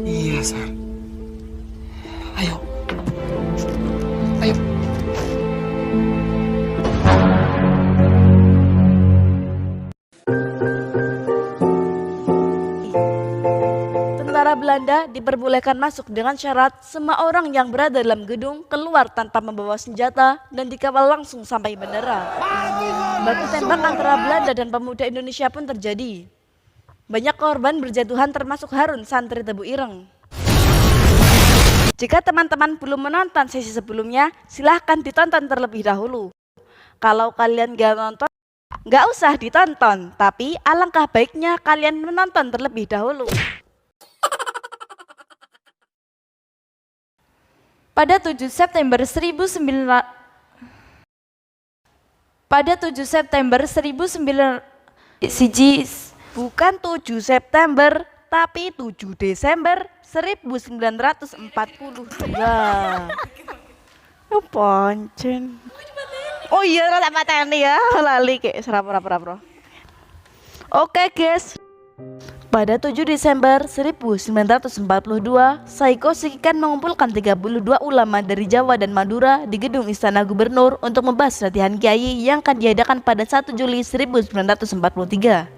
Iya, Sar. Ayo. Ayo. Tentara Belanda diperbolehkan masuk dengan syarat semua orang yang berada dalam gedung keluar tanpa membawa senjata dan dikawal langsung sampai bandara. Baku tembak antara Belanda dan pemuda Indonesia pun terjadi. Banyak korban berjatuhan termasuk Harun, santri Tebu Ireng. Jika teman-teman belum menonton sesi sebelumnya, silahkan ditonton terlebih dahulu. Kalau kalian gak nonton, gak usah ditonton, tapi alangkah baiknya kalian menonton terlebih dahulu. Pada 7 September 1900 bukan 7 September tapi 7 Desember 1942. Oh pancen. Oh iya rada mateni ya, lali kayak serap-serap. Oke guys. Pada 7 Desember 1942, Saiko Sikikan mengumpulkan 32 ulama dari Jawa dan Madura di gedung Istana Gubernur untuk membahas latihan kiai yang akan diadakan pada 1 Juli 1943.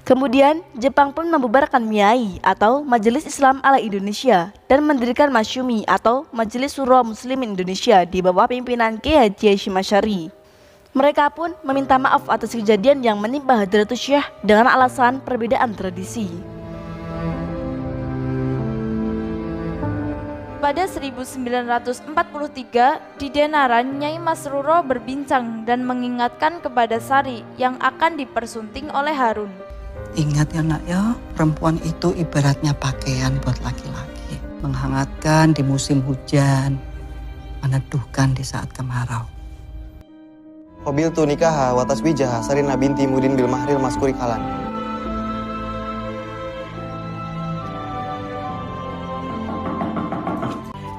Kemudian, Jepang pun membubarkan MIAI atau Majelis Islam ala Indonesia dan mendirikan Masyumi atau Majelis Syuro Muslimin Indonesia di bawah pimpinan Kiai Haji Hasyim Asy'ari. Mereka pun meminta maaf atas kejadian yang menimpa Hadratus Syekh dengan alasan perbedaan tradisi. Pada 1943, di Denaran, Nyai Masruro berbincang dan mengingatkan kepada Sari yang akan dipersunting oleh Harun. Ingat ya nak ya, perempuan itu ibaratnya pakaian buat laki-laki. Menghangatkan di musim hujan, meneduhkan di saat kemarau. Qabiltu nikaha wa taswijaha Sarina binti Mudin bil mahril maskuri kalan.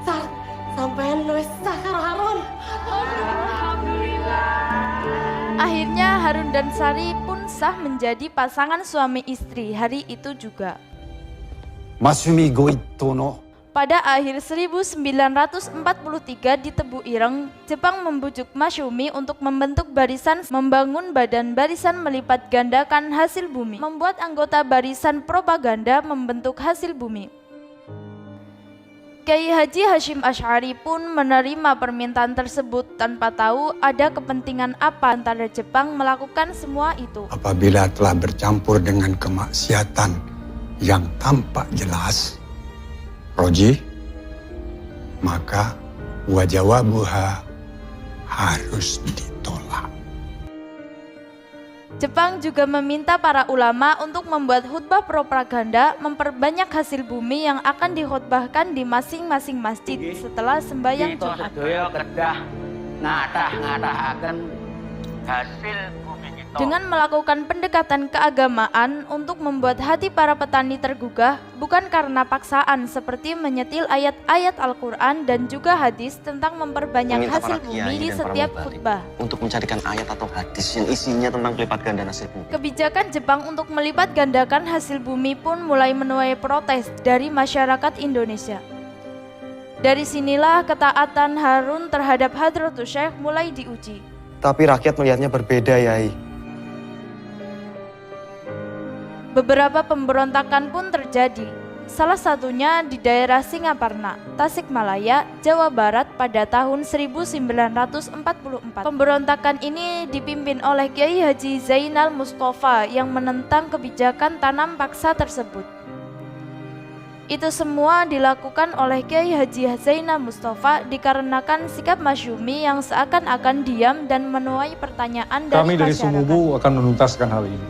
Sar, sampean wis sah karo Harun. Akhirnya Harun dan Sari pun sah menjadi pasangan suami istri hari itu juga. Masyumi goitto no Pada akhir 1943 di Tebu Ireng, Jepang membujuk Masyumi untuk membentuk barisan membangun badan barisan melipat gandakan hasil bumi, membuat anggota barisan propaganda membentuk hasil bumi. Kiai Haji Hasyim Asy'ari pun menerima permintaan tersebut tanpa tahu ada kepentingan apa antara Jepang melakukan semua itu. apabila telah bercampur dengan kemaksiatan yang tampak jelas, Roji, maka wajawabuha harus ditolak. Jepang juga meminta para ulama untuk membuat khutbah propaganda memperbanyak hasil bumi yang akan dikhutbahkan di masing-masing masjid setelah sembahyang Jumat. Sedaya kedah ngatah-ngatahaken hasil bumi kita. Dengan melakukan pendekatan keagamaan untuk membuat hati para petani tergugah, bukan karena paksaan seperti menyetil ayat-ayat Al-Quran dan juga hadis tentang memperbanyak Meminta hasil para bumi kiai di dan para setiap mubalik khutbah. untuk mencarikan ayat atau hadis yang isinya tentang pelipat ganda hasil bumi. Kebijakan Jepang untuk melipat gandakan hasil bumi pun mulai menuai protes dari masyarakat Indonesia. Dari sinilah ketaatan Harun terhadap Hadratus Syekh mulai diuji. Tapi rakyat melihatnya berbeda, Yai. Beberapa pemberontakan pun terjadi, salah satunya di daerah Singaparna, Tasikmalaya, Jawa Barat pada tahun 1944. Pemberontakan ini dipimpin oleh Kiai Haji Zainal Mustafa yang menentang kebijakan tanam paksa tersebut. Itu semua dilakukan oleh Kiai Haji Zainal Mustafa dikarenakan sikap Masyumi yang seakan-akan diam dan menuai pertanyaan dari Kami dari masyarakat. Sumubu akan menuntaskan hal ini.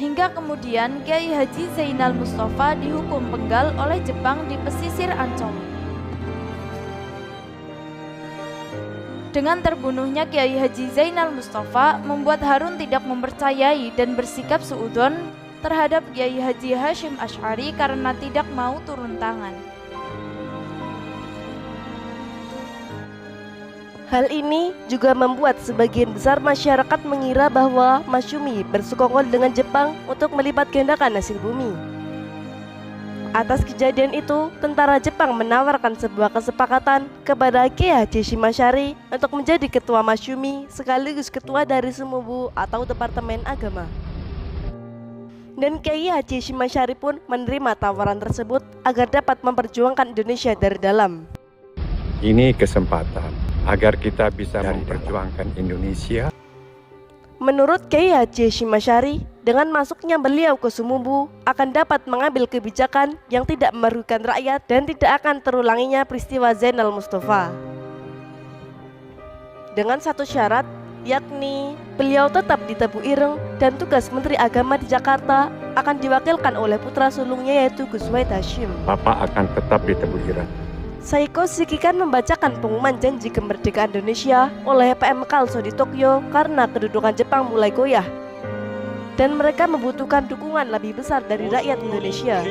Hingga kemudian Kiai Haji Zainal Mustafa dihukum penggal oleh Jepang di pesisir Ancol. Dengan terbunuhnya Kiai Haji Zainal Mustafa membuat Harun tidak mempercayai dan bersikap suudzon terhadap Kiai Haji Hasyim Asy'ari karena tidak mau turun tangan. Hal ini juga membuat sebagian besar masyarakat mengira bahwa Masyumi bersekongkol dengan Jepang untuk melipat gandakan hasil bumi. Atas kejadian itu, tentara Jepang menawarkan sebuah kesepakatan kepada Kiai Haji Shimashari untuk menjadi ketua Masyumi sekaligus ketua dari Sumubu atau Departemen Agama. Dan Kiai Haji Shimashari pun menerima tawaran tersebut agar dapat memperjuangkan Indonesia dari dalam. Ini kesempatan agar kita bisa memperjuangkan Indonesia. Menurut Kiai Haji Shimashari, dengan masuknya beliau ke Sumubu akan dapat mengambil kebijakan yang tidak merugikan rakyat dan tidak akan terulanginya peristiwa Zainal Mustafa. Dengan satu syarat, yakni beliau tetap di Tebu Ireng dan tugas Menteri Agama di Jakarta akan diwakilkan oleh putra sulungnya yaitu Gus Wahid Hasyim. Bapak akan tetap di Tebu Ireng. Saiko Shikikan membacakan pengumuman janji kemerdekaan Indonesia oleh PM Kalso di Tokyo karena kedudukan Jepang mulai goyah dan mereka membutuhkan dukungan lebih besar dari rakyat Indonesia.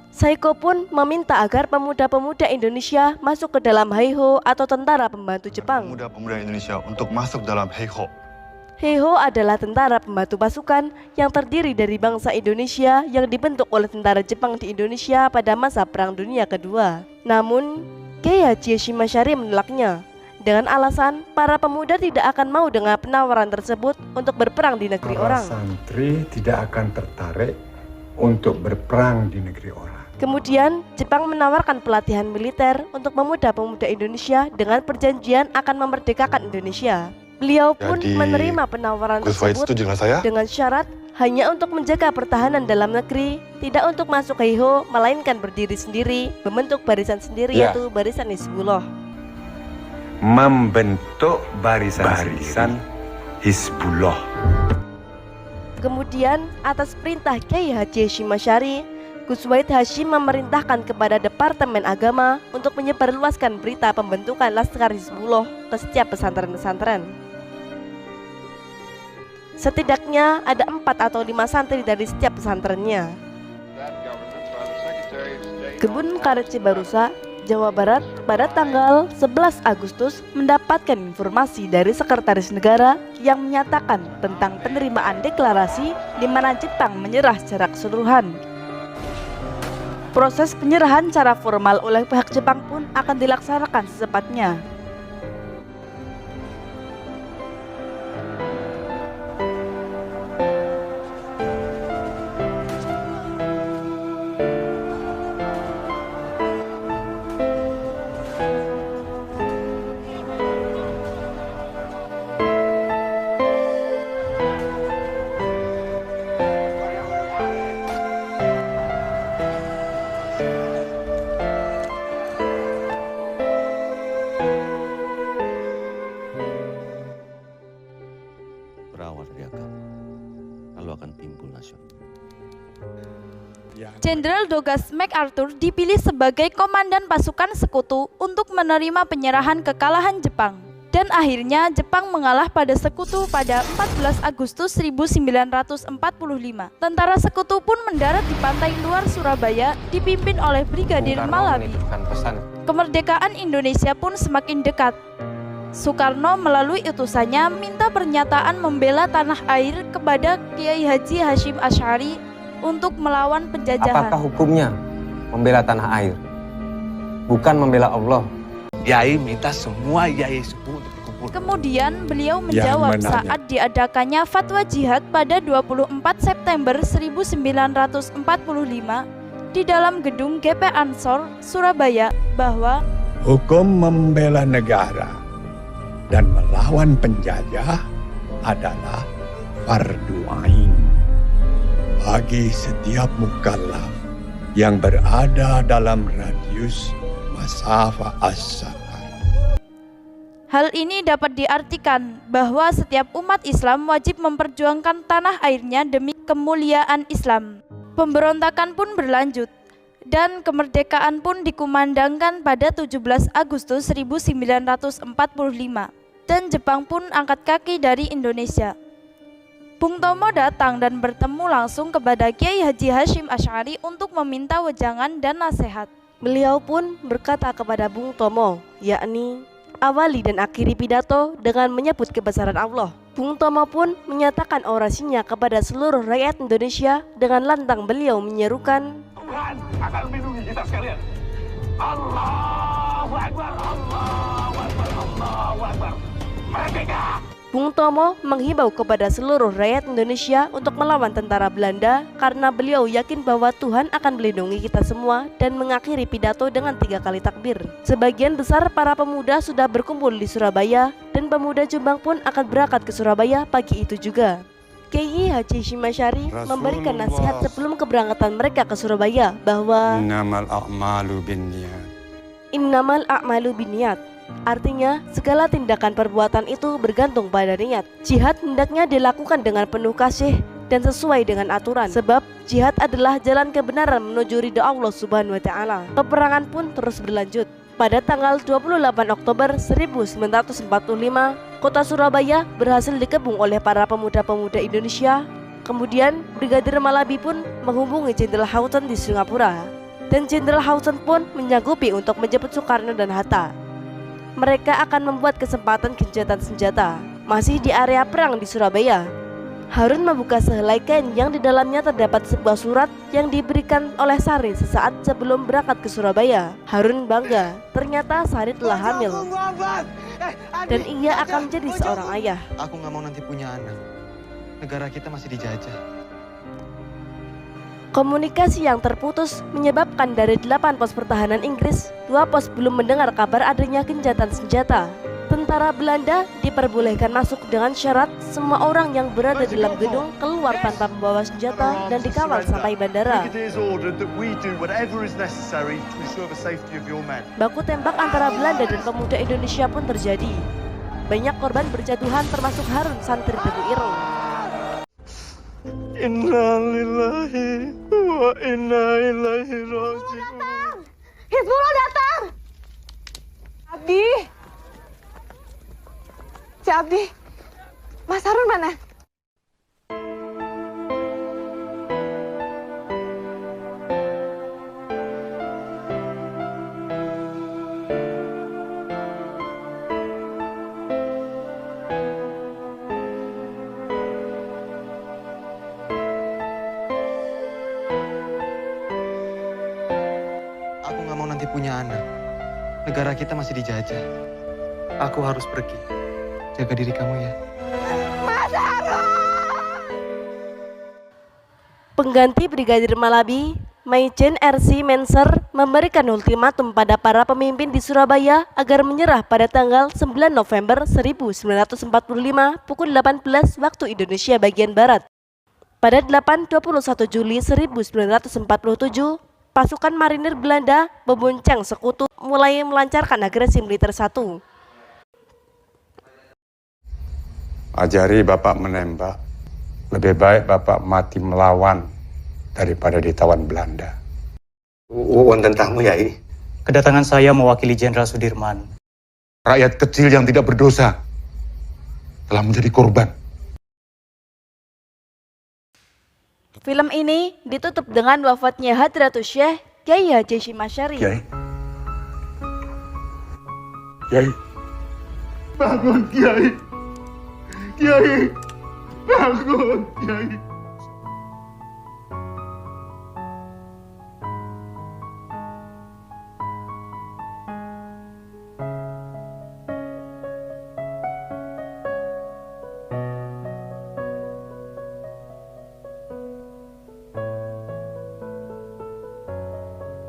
Saiko pun meminta agar pemuda-pemuda Indonesia masuk ke dalam Heiho atau tentara pembantu Jepang. Pemuda-pemuda Indonesia untuk masuk dalam Heiho. Heiho adalah tentara pembantu pasukan yang terdiri dari bangsa Indonesia yang dibentuk oleh tentara Jepang di Indonesia pada masa Perang Dunia Kedua. Namun, Kiai Haji Shimashari menolaknya dengan alasan para pemuda tidak akan mau dengan penawaran tersebut untuk berperang di negeri orang. Santri tidak akan tertarik untuk berperang di negeri orang. Kemudian, Jepang menawarkan pelatihan militer untuk pemuda-pemuda Indonesia dengan perjanjian akan memerdekakan Indonesia. Beliau pun menerima penawaran tersebut dengan syarat hanya untuk menjaga pertahanan dalam negeri, tidak untuk masuk Heiho, melainkan berdiri sendiri, membentuk barisan sendiri yaitu Barisan Hizbullah. Membentuk barisan Hizbullah. Kemudian, atas perintah Kiai Haji Shimashari, Gus Wahid Hasyim memerintahkan kepada Departemen Agama untuk menyebarluaskan berita pembentukan Laskar Hizbullah ke setiap pesantren-pesantren. Setidaknya ada 4 atau 5 santri dari setiap pesantrennya. Kebun Karet Cibarusa, Jawa Barat pada tanggal 11 Agustus mendapatkan informasi dari Sekretaris Negara yang menyatakan tentang penerimaan deklarasi di mana Jepang menyerah secara keseluruhan. Proses penyerahan secara formal oleh pihak Jepang pun akan dilaksanakan secepatnya. Berawal dari agama, lalu akan timbul nasional. Jenderal Douglas MacArthur dipilih sebagai komandan pasukan sekutu untuk menerima penyerahan kekalahan Jepang. Dan akhirnya Jepang mengalah pada sekutu pada 14 Agustus 1945. Tentara sekutu pun mendarat di pantai luar Surabaya dipimpin oleh Brigadir Malabi. Kemerdekaan Indonesia pun semakin dekat. Soekarno melalui utusannya minta pernyataan membela tanah air kepada Kiai Haji Hasyim Asy'ari untuk melawan penjajahan. Apakah hukumnya membela tanah air? Bukan membela Allah. Kiai minta semua kiai sepuh untuk berkumpul. Kemudian beliau menjawab saat diadakannya fatwa jihad pada 24 September 1945 di dalam gedung GP Ansor, Surabaya bahwa hukum membela negara dan melawan penjajah adalah fardu ain bagi setiap mukallaf yang berada dalam radius masafah as-safar. hal ini dapat diartikan bahwa setiap umat Islam wajib memperjuangkan tanah airnya demi kemuliaan Islam. Pemberontakan pun berlanjut dan kemerdekaan pun dikumandangkan pada 17 Agustus 1945 dan Jepang pun angkat kaki dari Indonesia. Bung Tomo datang dan bertemu langsung kepada Kiai Haji Hashim Asy'ari untuk meminta wejangan dan nasihat. Beliau pun berkata kepada Bung Tomo, yakni awali dan akhiri pidato dengan menyebut kebesaran Allah. Bung Tomo pun menyatakan orasinya kepada seluruh rakyat Indonesia dengan lantang beliau menyerukan, Tuhan akan melindungi kita sekalian. Allahu Akbar, Allahu Akbar, Allahu Akbar. Merdeka! Bung Tomo menghimbau kepada seluruh rakyat Indonesia untuk melawan tentara Belanda karena beliau yakin bahwa Tuhan akan melindungi kita semua dan mengakhiri pidato dengan 3 kali takbir. Sebagian besar para pemuda sudah berkumpul di Surabaya dan pemuda Jombang pun akan berangkat ke Surabaya pagi itu juga. Kiai Haji Hashim Asy'ari memberikan nasihat sebelum keberangkatan mereka ke Surabaya bahwa Innamal a'malu binniyat. Innamal a'malu binniyat. Artinya, segala tindakan perbuatan itu bergantung pada niat. Jihad hendaknya dilakukan dengan penuh kasih dan sesuai dengan aturan. Sebab jihad adalah jalan kebenaran menuju ridha Allah Subhanahu wa taala. Peperangan pun terus berlanjut. Pada tanggal 28 Oktober 1945, kota Surabaya berhasil dikepung oleh para pemuda-pemuda Indonesia. Kemudian, Brigadir Malabi pun menghubungi Jenderal Houghton di Singapura. Dan Jenderal Houghton pun menyanggupi untuk menjemput Soekarno dan Hatta. Mereka akan membuat kesempatan gencatan senjata. Masih di area perang di Surabaya, Harun membuka sehelai kain yang di dalamnya terdapat sebuah surat yang diberikan oleh Sari sesaat sebelum berangkat ke Surabaya. Harun bangga, ternyata Sari telah hamil dan ia akan menjadi seorang ayah. Aku nggak mau nanti punya anak. Negara kita masih dijajah. Komunikasi yang terputus menyebabkan dari 8 pos pertahanan Inggris, 2 pos belum mendengar kabar adanya gencatan senjata. Tentara Belanda diperbolehkan masuk dengan syarat semua orang yang berada dalam gedung keluar tanpa membawa senjata dan dikawal sampai bandara. Baku tembak antara Belanda dan pemuda Indonesia pun terjadi. Banyak korban berjatuhan termasuk Harun santri Tebu Ireng. Innalillahi wa inna ilaihi raji'un. Hizbullah datang. Abdi. Si Abdi. Mas Harun mana? Punya anak. Negara kita masih dijajah. Aku harus pergi. Jaga diri kamu ya. Mas Harun! Pengganti Brigadir Malabi, Maijen R.C. Menser memberikan ultimatum pada para pemimpin di Surabaya agar menyerah pada tanggal 9 November 1945 pukul 18 waktu Indonesia bagian Barat. Pada 21 Juli 1947, pasukan marinir Belanda membonceng sekutu mulai melancarkan agresi militer satu. Ajari Bapak menembak. Lebih baik Bapak mati melawan daripada ditawan Belanda. Wonten tamu, Yai. Kedatangan saya mewakili Jenderal Sudirman. Rakyat kecil yang tidak berdosa telah menjadi korban. Film ini ditutup dengan wafatnya Hadratus Syekh Kiai Haji Hashim Asy'ari. Kiai. Kiai. Bangun, Kiai. Kiai. Bangun, Kiai.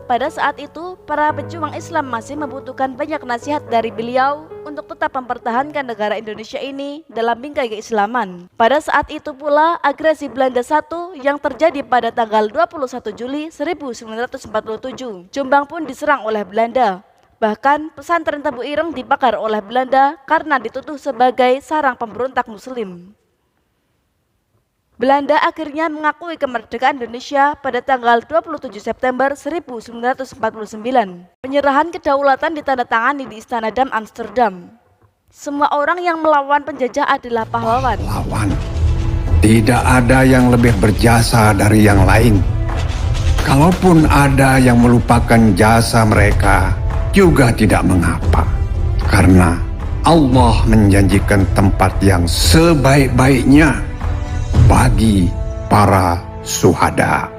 Pada saat itu, para pejuang Islam masih membutuhkan banyak nasihat dari beliau untuk tetap mempertahankan negara Indonesia ini dalam bingkai keislaman. Pada saat itu pula, agresi Belanda I yang terjadi pada tanggal 21 Juli 1947. Jombang pun diserang oleh Belanda. Bahkan, pesantren Tebu Ireng dibakar oleh Belanda karena dituduh sebagai sarang pemberontak Muslim. Belanda akhirnya mengakui kemerdekaan Indonesia pada tanggal 27 September 1949. Penyerahan kedaulatan ditandatangani di Istana Dam Amsterdam. Semua orang yang melawan penjajah adalah pahlawan. Tidak ada yang lebih berjasa dari yang lain. Kalaupun ada yang melupakan jasa mereka, juga tidak mengapa. Karena Allah menjanjikan tempat yang sebaik-baiknya bagi para syuhada.